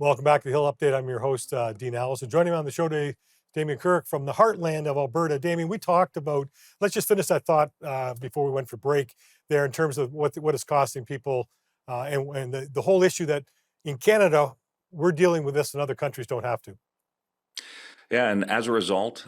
Welcome back to the Hill Update. I'm your host, Dean Allison. Joining me on the show today, Damien Kirk from the heartland of Alberta. Damien, we talked about, let's just finish that thought before we went for break there in terms of what it's costing people and the whole issue that in Canada, we're dealing with this and other countries don't have to. Yeah, and as a result,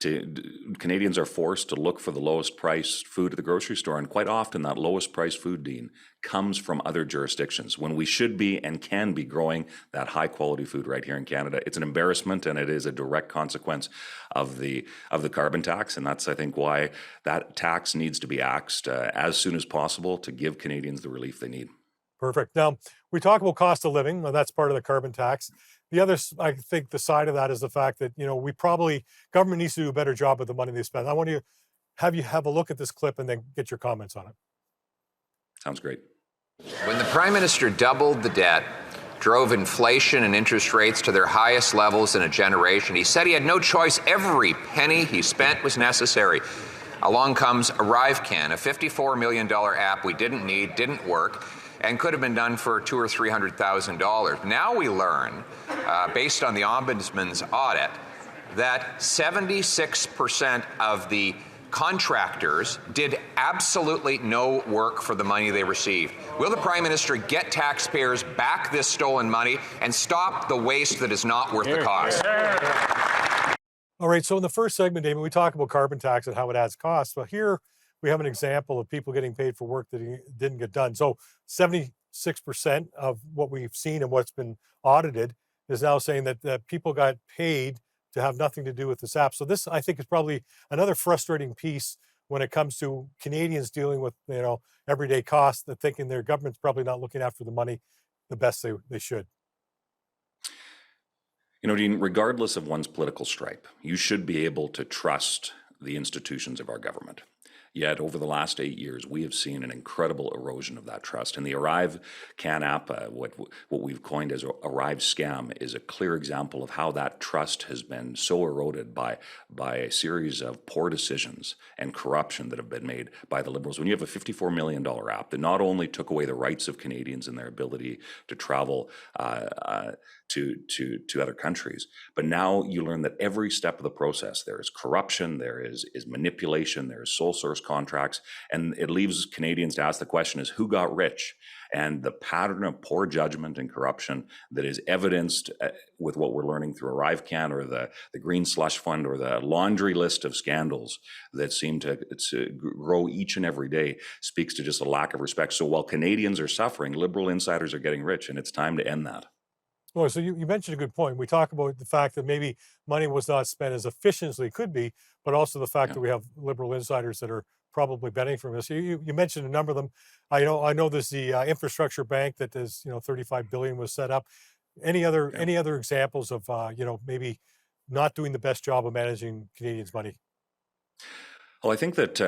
Canadians are forced to look for the lowest priced food at the grocery store, and quite often that lowest priced food, Dean, comes from other jurisdictions when we should be and can be growing that high quality food right here in Canada. It's an embarrassment, and it is a direct consequence of the carbon tax, and that's, I think, why that tax needs to be axed as soon as possible to give Canadians the relief they need. Perfect. Now, we talk about cost of living, and that's part of the carbon tax. The other, I think, the side of that is the fact that, government needs to do a better job with the money they spend. I want to have you have a look at this clip and then get your comments on it. Sounds great. When the Prime Minister doubled the debt, drove inflation and interest rates to their highest levels in a generation, he said he had no choice. Every penny he spent was necessary. Along comes ArriveCan, a $54 million app we didn't need, didn't work, and could have been done for $200,000 or $300,000. Now we learn, based on the Ombudsman's audit, that 76% of the contractors did absolutely no work for the money they received. Will the Prime Minister get taxpayers back this stolen money and stop the waste that is not worth the cost? All right, so in the first segment, Damon, we talk about carbon tax and how it adds costs. Well, here we have an example of people getting paid for work that didn't get done. So 76% of what we've seen and what's been audited is now saying that people got paid to have nothing to do with this app. So this, I think, is probably another frustrating piece when it comes to Canadians dealing with, everyday costs, that thinking their government's probably not looking after the money the best they should. Dean, regardless of one's political stripe, you should be able to trust the institutions of our government. Yet over the last 8 years, we have seen an incredible erosion of that trust. And the ArriveCan app, what we've coined as Arrive Scam, is a clear example of how that trust has been so eroded by a series of poor decisions and corruption that have been made by the Liberals. When you have a $54 million app that not only took away the rights of Canadians and their ability to travel to other countries, but now you learn that every step of the process there is corruption, there is manipulation, there is sole source contracts, and it leaves Canadians to ask the question is who got rich? And the pattern of poor judgment and corruption that is evidenced with what we're learning through ArriveCan or the Green Slush Fund or the laundry list of scandals that seem to grow each and every day speaks to just a lack of respect. So while Canadians are suffering, Liberal insiders are getting rich, and it's time to end that. Well, so you mentioned a good point. We talk about the fact that maybe money was not spent as efficiently as it could be, but also the fact that we have Liberal insiders that are probably benefiting from this. You mentioned a number of them. I know there's the infrastructure bank that is, 35 billion was set up. Any other examples of maybe not doing the best job of managing Canadians' money? Well, I think that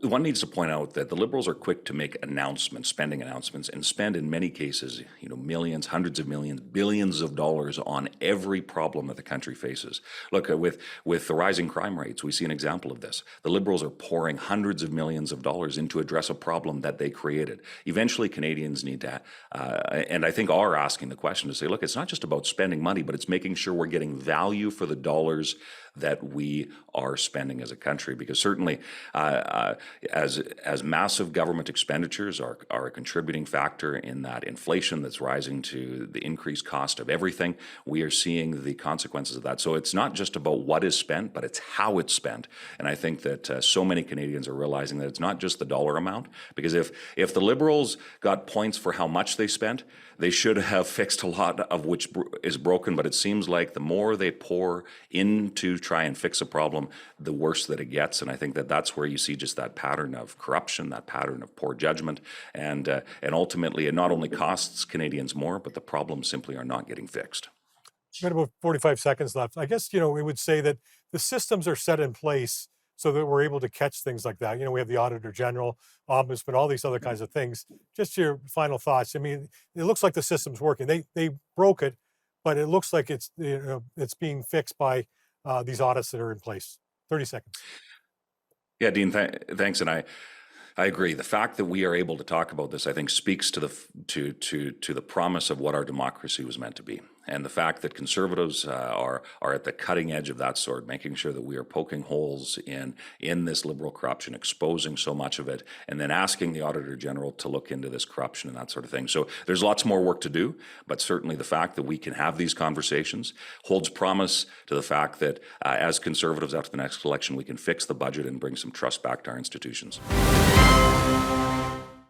one needs to point out that the Liberals are quick to make announcements, spending announcements, and spend in many cases, millions, hundreds of millions, billions of dollars on every problem that the country faces. Look, with the rising crime rates, we see an example of this. The Liberals are pouring hundreds of millions of dollars in to address a problem that they created. Eventually, Canadians need to, and I think are asking the question to say, look, it's not just about spending money, but it's making sure we're getting value for the dollars that we are spending as a country, because certainly as massive government expenditures are a contributing factor in that inflation that's rising to the increased cost of everything, we are seeing the consequences of that. So it's not just about what is spent, but it's how it's spent. And I think that so many Canadians are realizing that it's not just the dollar amount, because if the Liberals got points for how much they spent, they should have fixed a lot of which is broken, but it seems like the more they pour into try and fix a problem, the worse that it gets. And I think that that's where you see just that pattern of corruption, that pattern of poor judgment, and ultimately it not only costs Canadians more, but the problems simply are not getting fixed. We've got about 45 seconds left. I guess, we would say that the systems are set in place so that we're able to catch things like that. We have the Auditor General, Ombudsman, all these other kinds of things. Just your final thoughts. I mean, it looks like the system's working. They broke it, but it looks like it's being fixed by these audits that are in place. 30 seconds. Yeah, Dean, thanks. And I agree. The fact that we are able to talk about this, I think, speaks to the promise of what our democracy was meant to be, and the fact that Conservatives are at the cutting edge of that sort, making sure that we are poking holes in this Liberal corruption, exposing so much of it, and then asking the Auditor General to look into this corruption and that sort of thing. So there's lots more work to do, but certainly the fact that we can have these conversations holds promise to the fact that as Conservatives after the next election, we can fix the budget and bring some trust back to our institutions.